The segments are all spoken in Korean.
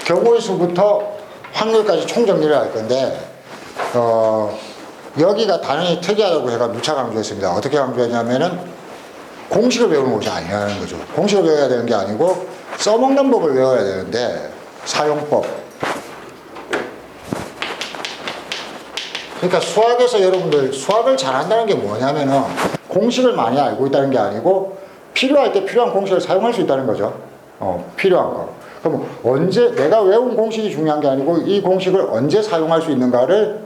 경우의 수부터 확률까지 총정리를 할 건데, 여기가 단원이 특이하다고 제가 누차 강조했습니다. 어떻게 강조했냐면은 공식을 배우는 것이 아니라는 거죠. 공식을 배워야 되는 게 아니고 써먹는 법을 외워야 되는데, 사용법. 그러니까 수학에서 여러분들 수학을 잘한다는 게 뭐냐면은 공식을 많이 알고 있다는 게 아니고 필요할 때 필요한 공식을 사용할 수 있다는 거죠. 필요한 거. 그럼 언제, 내가 외운 공식이 중요한 게 아니고 이 공식을 언제 사용할 수 있는가를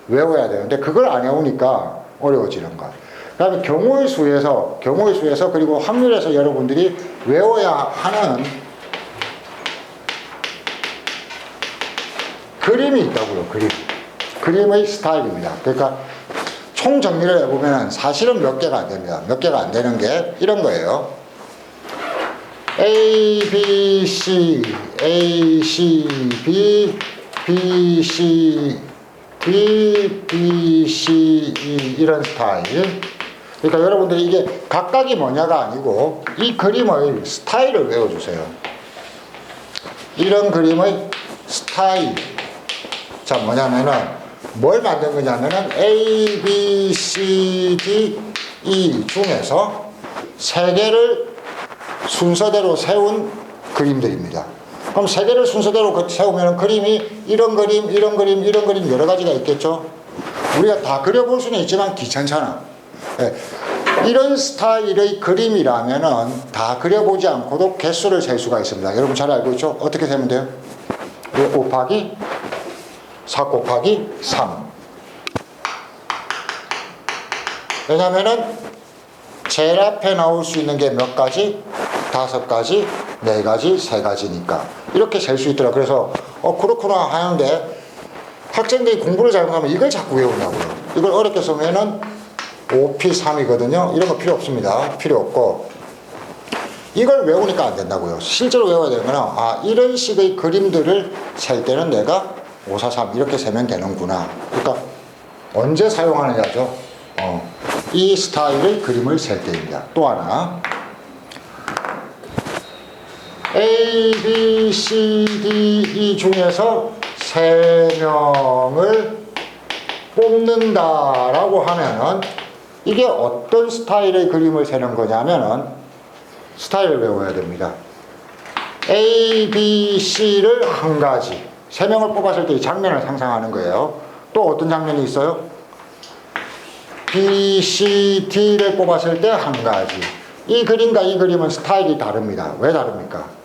외워야 되는데 그걸 안 해오니까 어려워지는 거. 그 다음에 경우의 수에서 그리고 확률에서 여러분들이 외워야 하는 그림이 있다고요. 그림의 스타일입니다. 그러니까 총 정리를 해보면 사실은 몇 개가 안 됩니다. 몇 개가 안 되는 게 이런 거예요. A, B, C, A, C, B, B, C, B, B, C, E 이런 스타일. 그러니까 여러분들이 이게 각각이 뭐냐가 아니고 이 그림의 스타일을 외워주세요. 이런 그림의 스타일. 자, 뭐냐면은 뭘 만든 거냐면은 A, B, C, D, E 중에서 세 개를 순서대로 세운 그림들입니다. 그럼 세 개를 순서대로 세우면 그림이 이런 그림 여러 가지가 있겠죠. 우리가 다 그려볼 수는 있지만 귀찮잖아. 네. 이런 스타일의 그림이라면은 다 그려보지 않고도 개수를 셀 수가 있습니다. 여러분 잘 알고 있죠? 어떻게 세면 돼요? 5 곱하기 4 곱하기 3. 왜냐면은 제일 앞에 나올 수 있는 게 몇 가지? 5가지, 4가지, 3가지니까 이렇게 셀 수 있더라. 그래서 그렇구나 하는데 학생들이 공부를 잘못하면 이걸 자꾸 외우냐고요. 이걸 어렵게 쓰면은 5P3이거든요. 이런 거 필요 없습니다. 필요 없고 이걸 외우니까 안 된다고요. 실제로 외워야 되는 거는 이런 식의 그림들을 셀 때는 내가 5, 4, 3 이렇게 세면 되는구나. 그러니까 언제 사용하느냐죠. 이 스타일의 그림을 셀 때입니다. 또 하나 A, B, C, D, E 중에서 3명을 뽑는다라고 하면은 이게 어떤 스타일의 그림을 세는 거냐면은 스타일을 외워야 됩니다. A, B, C를 한 가지 3명을 뽑았을 때 이 장면을 상상하는 거예요. 또 어떤 장면이 있어요? B, C, D를 뽑았을 때 한 가지. 이 그림과 이 그림은 스타일이 다릅니다. 왜 다릅니까?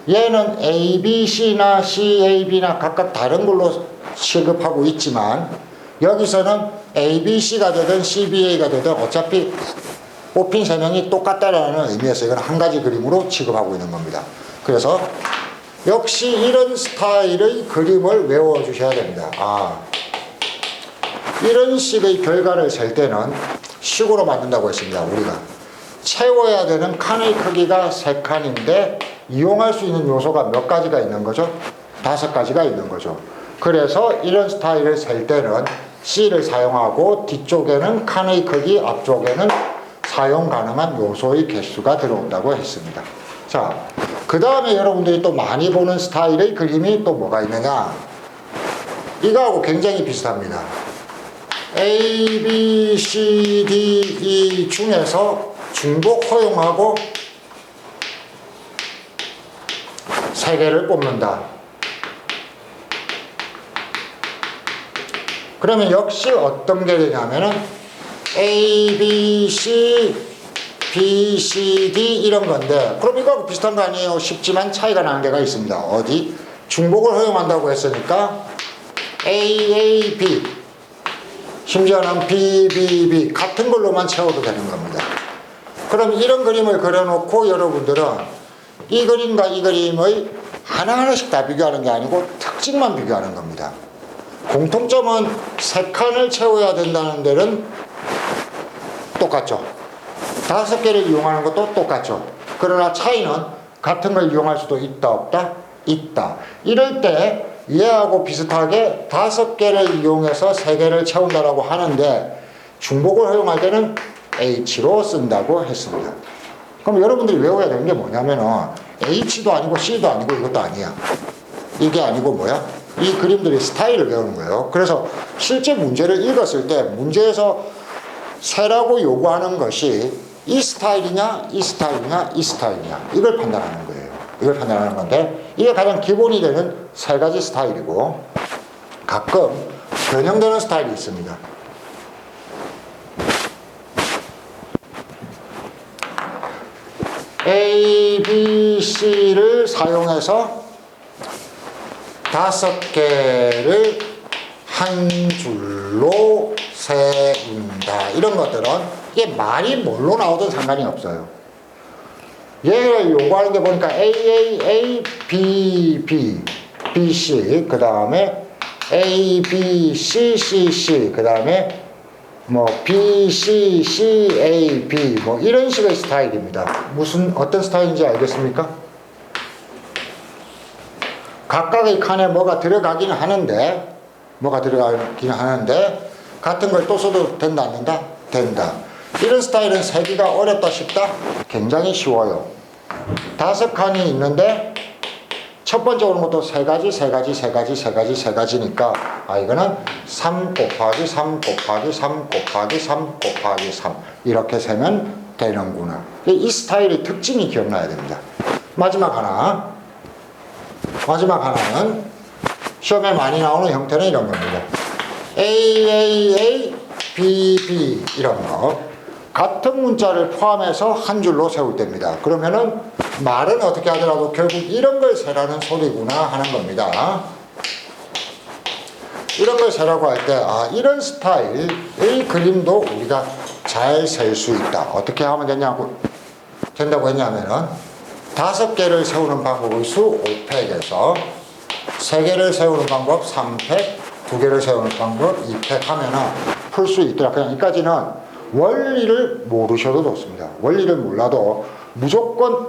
얘는 A, B, C나 C, A, B나 각각 다른 걸로 취급하고 있지만 여기서는 A, B, C가 되든 C, B, A가 되든 어차피 뽑힌 3명이 똑같다라는 의미에서 이건 한 가지 그림으로 취급하고 있는 겁니다. 그래서 역시 이런 스타일의 그림을 외워주셔야 됩니다. 이런 식의 결과를 셀 때는 식으로 만든다고 했습니다. 우리가 채워야 되는 칸의 크기가 3칸인데 이용할 수 있는 요소가 몇 가지가 있는 거죠? 5가지가 있는 거죠. 그래서 이런 스타일을 셀 때는 C를 사용하고 뒤쪽에는 칸의 크기, 앞쪽에는 사용 가능한 요소의 개수가 들어온다고 했습니다. 자, 그 다음에 여러분들이 또 많이 보는 스타일의 그림이 또 뭐가 있느냐? 이거하고 굉장히 비슷합니다. A, B, C, D, E 중에서 중복 허용하고 3개를 뽑는다. 그러면 역시 어떤 게 되냐면은 A, B, C, B, C, D 이런 건데 그럼 이거하고 비슷한 거 아니에요? 쉽지만 차이가 나는 데가 있습니다. 어디? 중복을 허용한다고 했으니까 A, A, B 심지어는 B, B, B 같은 걸로만 채워도 되는 겁니다. 그럼 이런 그림을 그려놓고 여러분들은 이 그림과 이 그림의 하나하나씩 다 비교하는 게 아니고 특징만 비교하는 겁니다. 공통점은 3칸을 채워야 된다는 데는 똑같죠. 5개를 이용하는 것도 똑같죠. 그러나 차이는 같은 걸 이용할 수도 있다 없다? 있다. 이럴 때 얘하고 비슷하게 5개를 이용해서 3개를 채운다라고 하는데 중복을 허용할 때는 H로 쓴다고 했습니다. 그럼 여러분들이 외워야 되는 게 뭐냐면은 H도 아니고 C도 아니고 이것도 아니야. 이게 아니고 뭐야? 이 그림들이 스타일을 배우는 거예요. 그래서 실제 문제를 읽었을 때 문제에서 세라고 요구하는 것이 이 스타일이냐, 이 스타일이냐, 이 스타일이냐 이걸 판단하는 거예요. 이걸 판단하는 건데 이게 가장 기본이 되는 세 가지 스타일이고 가끔 변형되는 스타일이 있습니다. A, B, C를 사용해서 5개를 한 줄로 세운다. 이런 것들은 이게 말이 뭘로 나오든 상관이 없어요. 얘가 요구하는 게 보니까 A, B, B, C, 그 다음에 A, B, C, 그 다음에 뭐 B, C, A, B 뭐 이런 식의 스타일입니다. 어떤 스타일인지 알겠습니까? 각각의 칸에 뭐가 들어가긴 하는데 같은 걸 또 써도 된다 안 된다? 된다. 이런 스타일은 세기가 어렵다 쉽다? 굉장히 쉬워요. 5칸이 있는데 첫 번째 오는 것도 세 가지니까 이거는 3 곱하기 3 곱하기 3 곱하기 3 곱하기 3 이렇게 세면 되는구나. 이 스타일의 특징이 기억나야 됩니다. 마지막 하나는 시험에 많이 나오는 형태는 이런 겁니다. A, B 이런 거 같은 문자를 포함해서 한 줄로 세울 때입니다. 그러면은 말은 어떻게 하더라도 결국 이런 걸 세라는 소리구나 하는 겁니다. 이런 걸 세라고 할 때 이런 스타일의 그림도 우리가 잘 셀 수 있다. 어떻게 하면 된다고 했냐면은 5개를 세우는 방법의 수 5팩에서 3개를 세우는 방법 3팩, 2개를 세우는 방법 2팩 하면은 풀 수 있더라. 그냥 여기까지는 원리를 모르셔도 좋습니다. 원리를 몰라도 무조건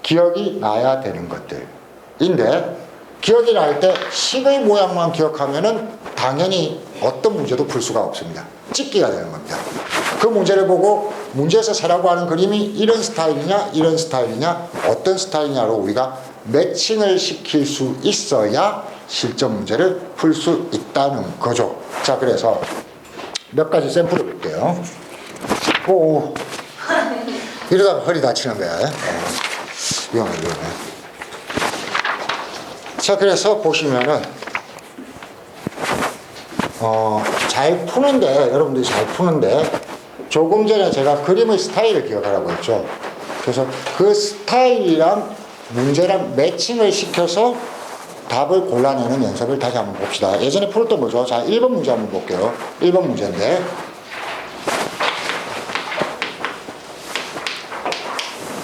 기억이 나야 되는 것들인데 기억이 날 때 식의 모양만 기억하면은 당연히 어떤 문제도 풀 수가 없습니다. 찍기가 되는 겁니다. 그 문제를 보고 문제에서 세라고 하는 그림이 이런 스타일이냐 이런 스타일이냐 어떤 스타일이냐로 우리가 매칭을 시킬 수 있어야 실전 문제를 풀 수 있다는 거죠. 자, 그래서 몇 가지 샘플을 볼게요. 이러다가 허리 다치는 거야. 위험해. 자, 그래서 보시면은 잘 푸는데 여러분들이 잘 푸는데 조금 전에 제가 그림의 스타일을 기억하라고 했죠. 그래서 그 스타일이랑 문제랑 매칭을 시켜서 답을 골라내는 연습을 다시 한번 봅시다. 예전에 풀었던 거죠. 자, 1번 문제 한번 볼게요. 1번 문제인데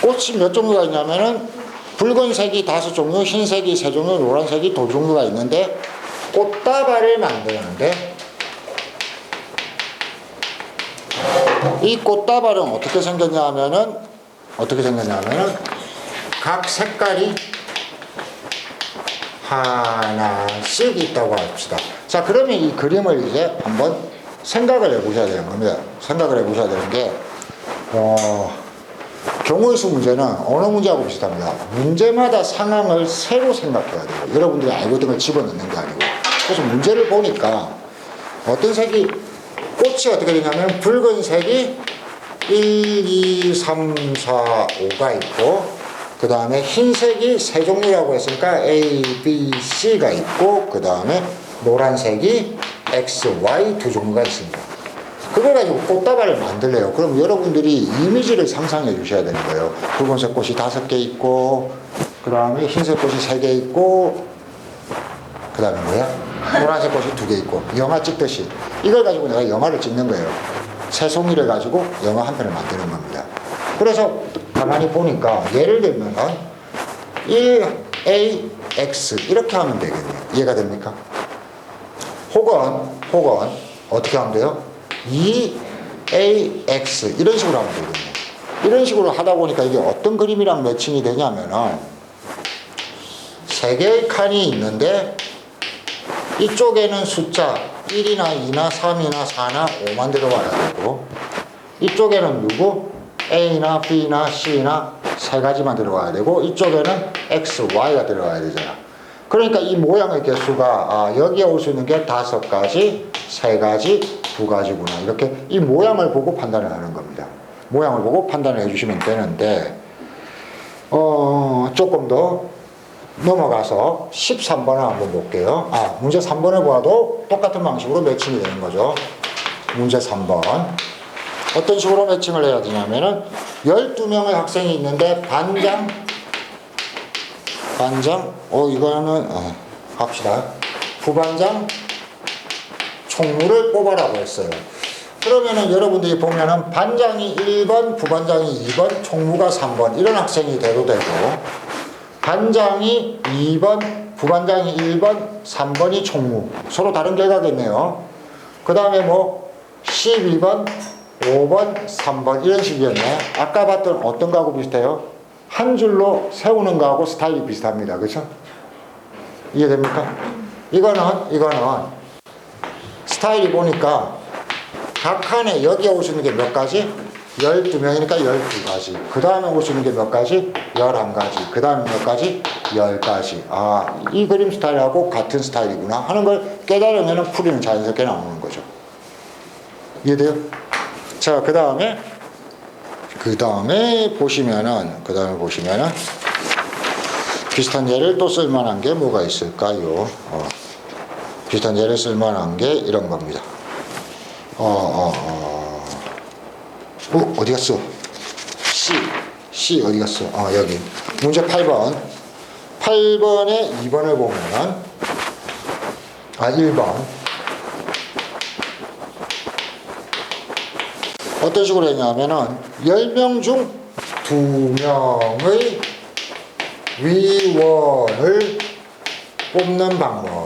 꽃이 몇 종류가 있냐면은 붉은색이 5종류, 흰색이 3종류, 노란색이 2종류가 있는데 꽃다발을 만드는데 이 꽃다발은 어떻게 생겼냐면은 각 색깔이 하나씩 있다고 합시다. 자, 그러면 이 그림을 이제 한번 생각을 해보셔야 되는 겁니다. 생각을 해보셔야 되는 게 경우의 수 문제는 어느 문제하고 비슷합니다. 문제마다 상황을 새로 생각해야 돼요. 여러분들이 알고 있던 걸 집어넣는 게 아니고. 그래서 문제를 보니까 어떤 색이 꽃이 어떻게 되냐면 붉은색이 1, 2, 3, 4, 5가 있고 그 다음에 흰색이 3종류라고 했으니까 A, B, C가 있고 그 다음에 노란색이 X, Y 2종류가 있습니다. 그걸 가지고 꽃다발을 만들래요. 그럼 여러분들이 이미지를 상상해 주셔야 되는 거예요. 붉은색 꽃이 5개 있고 그 다음에 흰색 꽃이 3개 있고 그 다음에 뭐야? 노란색 꽃이 2개 있고 영화 찍듯이 이걸 가지고 내가 영화를 찍는 거예요. 새송이를 가지고 영화 한 편을 만드는 겁니다. 그래서 가만히 보니까 예를 들면 1AX 이렇게 하면 되겠네요. 이해가 됩니까? 혹은 어떻게 하면 돼요? 2AX 이런 식으로 하면 되겠네요. 이런 식으로 하다 보니까 이게 어떤 그림이랑 매칭이 되냐면은 3개의 칸이 있는데 이쪽에는 숫자 1이나 2나 3이나 4나 5만 들어와야 되고 이쪽에는 A나 B나 C나 3가지만 들어가야 되고 이쪽에는 X, Y가 들어가야 되잖아. 그러니까 이 모양의 개수가 여기에 올 수 있는 게 5가지, 3가지, 2가지구나. 이렇게 이 모양을 보고 판단을 하는 겁니다. 모양을 보고 판단을 해주시면 되는데 조금 더 넘어가서 13번을 한번 볼게요. 문제 3번을 보아도 똑같은 방식으로 매칭이 되는 거죠. 문제 3번. 어떤 식으로 매칭을 해야 되냐면은 12명의 학생이 있는데 반장, 이거는 합시다. 부반장, 총무를 뽑아라고 했어요. 그러면은 여러분들이 보면은 반장이 1번, 부반장이 2번, 총무가 3번 이런 학생이 돼도 되고, 반장이 2번, 부반장이 1번, 3번이 총무. 서로 다른 결과겠네요. 그 다음에 뭐 12번, 5번, 3번 이런 식이었네. 아까 봤던 어떤 거하고 비슷해요? 한 줄로 세우는 거하고 스타일이 비슷합니다. 그렇죠? 이해됩니까? 이거는 스타일이 보니까 각 칸에 여기에 오시는 게 몇 가지? 12명이니까 12가지. 그 다음에 오시는 게 몇 가지? 11가지. 그 다음에 몇 가지? 10가지. 이 그림 스타일하고 같은 스타일이구나 하는 걸 깨달으면 풀이는 자연스럽게 나오는 거죠. 이해돼요? 자, 그 다음에 보시면은 비슷한 예를 또 쓸만한 게 뭐가 있을까요? 비슷한 예를 쓸만한 게 이런 겁니다. 어디 갔어? C 어디 갔어? 여기. 문제 8번. 8번에 2번을 보면은, 1번. 어떤 식으로 했냐면은, 10명 중 2명의 위원을 뽑는 방법.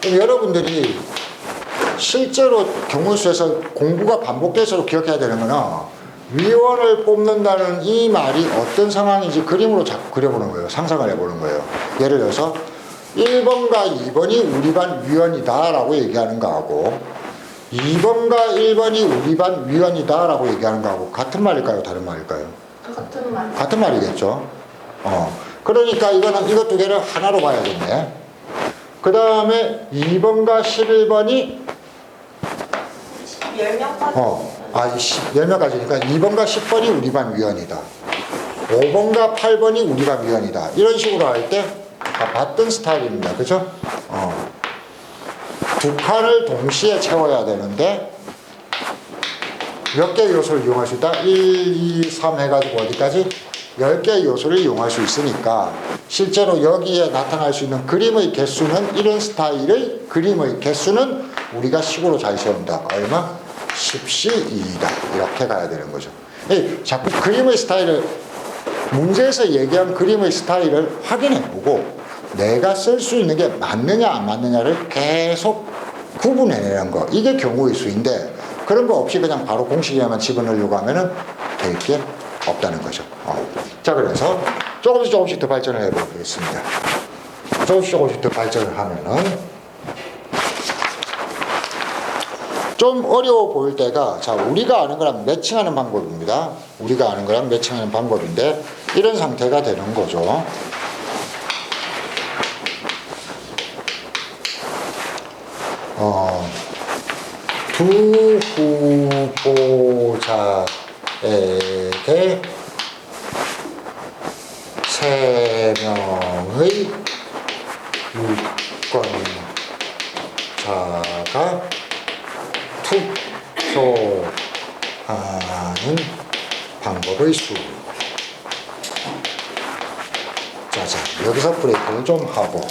그럼 여러분들이 실제로 경우수에서 공부가 반복될수록 기억해야 되는 거는 위원을 뽑는다는 이 말이 어떤 상황인지 그림으로 자꾸 그려보는 거예요. 상상을 해보는 거예요. 예를 들어서 1번과 2번이 우리 반 위원이다 라고 얘기하는 거하고 2번과 1번이 우리 반 위원이다 라고 얘기하는 거하고 같은 말일까요? 다른 말일까요? 같은 말. 같은 말이겠죠. 그러니까 이것 두 개를 하나로 봐야겠네. 그 다음에 2번과 11번이 10명까지. 10명까지니까 2번과 10번이 우리 반 위원이다. 5번과 8번이 우리 반 위원이다. 이런 식으로 할 때 봤던 스타일입니다. 그죠? 두 칸을 동시에 채워야 되는데 몇 개의 요소를 이용할 수 있다? 1, 2, 3 해가지고 어디까지? 10개의 요소를 이용할 수 있으니까 실제로 여기에 나타날 수 있는 그림의 개수는 이런 스타일의 그림의 개수는 우리가 식으로 잘 세운다. 얼마? 10C2이다. 이렇게 가야 되는 거죠. 자꾸 그림의 스타일을 문제에서 얘기한 그림의 스타일을 확인해보고 내가 쓸 수 있는 게 맞느냐 안 맞느냐를 계속 구분해내는 거. 이게 경우의 수인데 그런 거 없이 그냥 바로 공식에만 집어넣으려고 하면은 될 게 없다는 거죠. 자, 그래서 조금씩 더 발전을 해보겠습니다. 조금씩 더 발전을 하면은 좀 어려워 보일 때가, 자, 우리가 아는 거랑 매칭하는 방법입니다. 우리가 아는 거랑 매칭하는 방법인데 이런 상태가 되는 거죠. 두 후보자에게 3명의 유권자가 투표하는 방법의 수. 자, 여기서 브레이크를 좀 하고